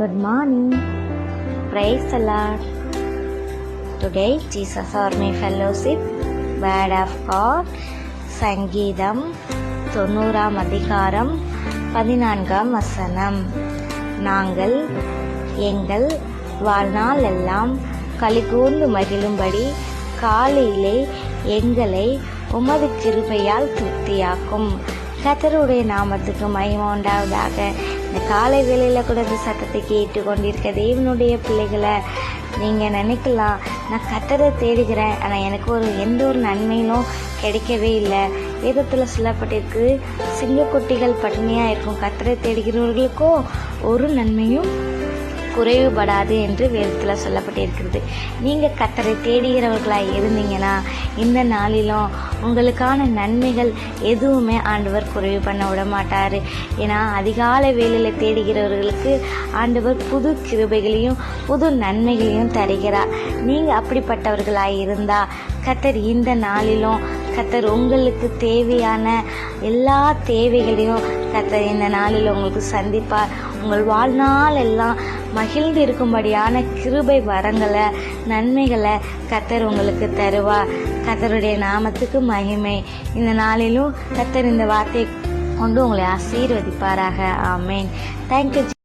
Good morning. Praise the Lord. Today, Jesus Army Fellowship, Word of God, சங்கீதம் 90 அதிகாரம் 14 வசனம். நாங்கள் எங்கள் வாழ்நாள் எல்லாம் களிகூர்ந்து மகிழும்படி காலையிலே எங்களை உமது கிருபையால் திருப்தியாக்கும். கர்த்தருடைய நாமத்துக்கு மகிமை உண்டாவதாக. இந்த காலை வேளையில் கூட இந்த சத்தத்தை கேட்டு கொண்டிருக்க தேவனுடைய பிள்ளைகளை நீங்கள் நினைக்கலாம், நான் கர்த்தரை தேடுகிறேன், ஆனால் எனக்கு எந்த ஒரு நன்மையிலும் கிடைக்கவே இல்லை. வேதத்தில் சொல்லப்பட்டிருக்கு, சிங்கக்குட்டிகள் பட்டினியாக இருக்கும், கர்த்தரை தேடுகிறவர்களுக்கோ ஒரு நன்மையும் குறைவுபடாது என்று வேதத்தில் சொல்லப்பட்டிருக்கிறது. நீங்கள் கர்த்தரை தேடுகிறவர்களாக இருந்தீங்கன்னா இந்த நாளிலும் உங்களுக்கான நன்மைகள் எதுவுமே ஆண்டவர் குறைவு பண்ண விட மாட்டார். ஏன்னா அதிகாலை வேளையில் தேடுகிறவர்களுக்கு ஆண்டவர் புது கிருபைகளையும் புது நன்மைகளையும் தருகிறார். நீங்கள் அப்படிப்பட்டவர்களாக இருந்தால் கர்த்தர் இந்த நாளிலும் கர்த்தர் உங்களுக்கு தேவையான எல்லா தேவைகளையும் கர்த்தர் இந்த நாளில் உங்களுக்கு சந்திப்பார். உங்கள் வாழ்நாள் எல்லாம் மகிழ்ந்து இருக்கும்படியான கிருபை வரங்களை நன்மைகளை கர்த்தர் உங்களுக்கு தருவார். கர்த்தருடைய நாமத்துக்கு மகிமை. இந்த நாளிலும் கர்த்தர் இந்த வார்த்தையை கொண்டு உங்களை ஆசீர்வதிப்பாராக. ஆமேன். தேங்க்யூ.